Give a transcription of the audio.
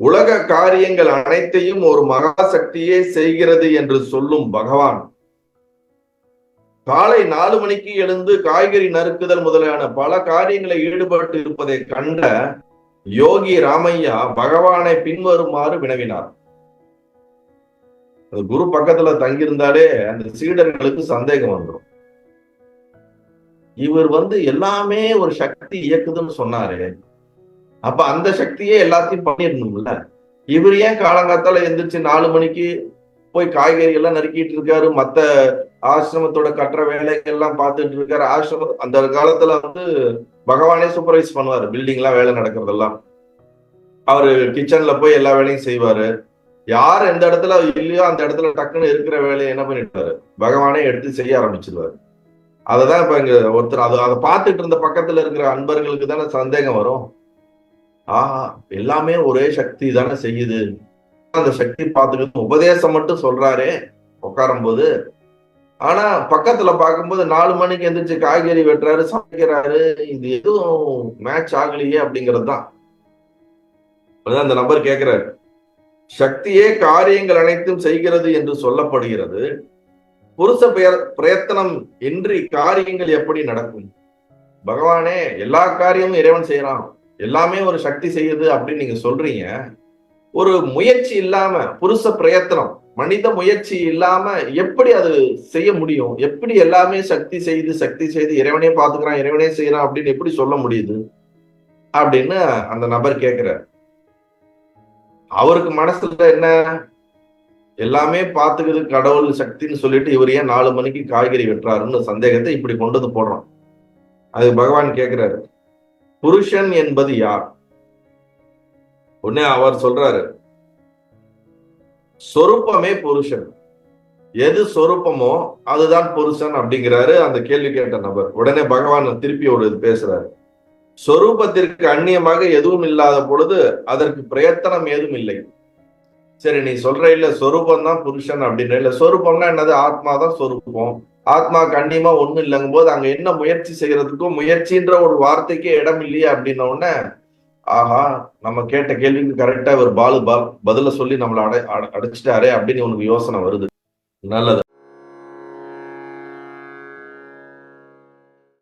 உலக காரியங்கள் அனைத்தையும் ஒரு மகா சக்தியே செய்கிறது என்று சொல்லும் பகவான் காலை 4 மணிக்கு எழுந்து காய்கறி நறுக்குதல் முதலான பல காரியங்களை ஈடுபட்டு இருப்பதை கண்ட யோகி ராமையா பகவானை பின்வருமாறு வினவினார். குரு பக்கத்துல தங்கியிருந்தாலே அந்த சீடர்களுக்கு சந்தேகம் வந்துடும். இவர் எல்லாமே ஒரு சக்தி இயக்குதுன்னு சொன்னாரு, அப்ப அந்த சக்தியே எல்லாத்தையும் பண்ணிடணும்ல. இவர் ஏன் காலங்காத்தால எந்திரிச்சு 4 மணிக்கு போய் காய்கறி எல்லாம் நறுக்கிட்டு இருக்காரு, மத்த ஆசிரமத்தோட கட்டுற வேலைகள் எல்லாம் பார்த்துட்டு இருக்காரு. ஆசிரமம் அந்த காலத்துல பகவானே சூப்பர்வைஸ் பண்ணுவாரு, பில்டிங் எல்லாம் வேலை நடக்கிறதெல்லாம். அவரு கிச்சன்ல போய் எல்லா வேலையும் செய்வாரு. யார் எந்த இடத்துல இல்லையோ அந்த இடத்துல டக்குன்னு இருக்கிற வேலையை என்ன பண்ணிட்டாரு, பகவானே எடுத்து செய்ய ஆரம்பிச்சிருவாரு. அததான் இப்ப இங்க ஒருத்தர் அதை பார்த்துட்டு இருந்த பக்கத்துல இருக்கிற அன்பர்களுக்கு தானே சந்தேகம் வரும். எல்லாமே ஒரே சக்தி தானே செய்யுது, அந்த சக்தி பார்த்துக்கிட்டு உபதேசம் மட்டும் சொல்றாரே உட்காரும் போது. ஆனா பக்கத்துல பார்க்கும்போது 4 மணிக்கு எந்திரிச்சு காய்கறி வெட்டுறாரு, சமைக்கிறாரு, இது எதுவும் மேட்ச் ஆகலையே அப்படிங்கிறது தான். அந்த நபர் கேட்கிறாரு, சக்தியே காரியங்கள் அனைத்தும் செய்கிறது என்று சொல்லப்படுகிறது, புருஷ பிரயத்தனம் இன்றி காரியங்கள் எப்படி நடக்கும்? பகவானே எல்லா காரியமும் இறைவன் செய்யறான், எல்லாமே ஒரு சக்தி செய்யுது அப்படின்னு நீங்க சொல்றீங்க. ஒரு முயற்சி இல்லாம, புருஷ பிரயத்தனம் மனித முயற்சி இல்லாம எப்படி அது செய்ய முடியும்? எப்படி எல்லாமே சக்தி செய்து இறைவனே பாத்துக்கிறான், இறைவனே செய்யறான் அப்படின்னு எப்படி சொல்ல முடியுது அப்படின்னு அந்த நபர் கேட்கிறார். அவருக்கு மனசுல என்ன, எல்லாமே பாத்துக்குது கடவுள் சக்தின்னு சொல்லிட்டு இவர் ஏன் 4 மணிக்கு காய்கறி வெட்டுறாருன்னு சந்தேகத்தை இப்படி கொண்டு போடுறோம். அது பகவான் கேட்கிறாரு, புருஷன் என்பது யார்? உடனே அவர் சொல்றாரு, சொரூபமே புருஷன், எது சொரூபமோ அதுதான் புருஷன் அப்படிங்கிறாரு அந்த கேள்வி கேட்ட நபர். உடனே பகவான் திருப்பி ஒரு பேசுறாரு, சொரூபத்திற்கு அந்நியமாக எதுவும் இல்லாத பொழுது அதற்கு பிரயத்தனம் ஏதும் இல்லை. சரி, நீ சொல்ற இல்ல சொரூபம் தான் புருஷன் அப்படின்னு. இல்ல சொரூபம்னா என்னது? ஆத்மா தான் சொரூபம். ஆத்மா கண்ணியமா ஒண்ணும் இல்லைங்கும் போது அங்க என்ன முயற்சி செய்யறதுக்கும் முயற்சின்ற ஒரு வார்த்தைக்கே இடம் இல்லையே அப்படின்ன உடனே, ஆஹா, நம்ம கேட்ட கேள்விக்கு கரெக்டா ஒரு பதில சொல்லி நம்மளை அடைச்சிட்டாரே அப்படின்னு உனக்கு யோசனை வருது. நல்லது.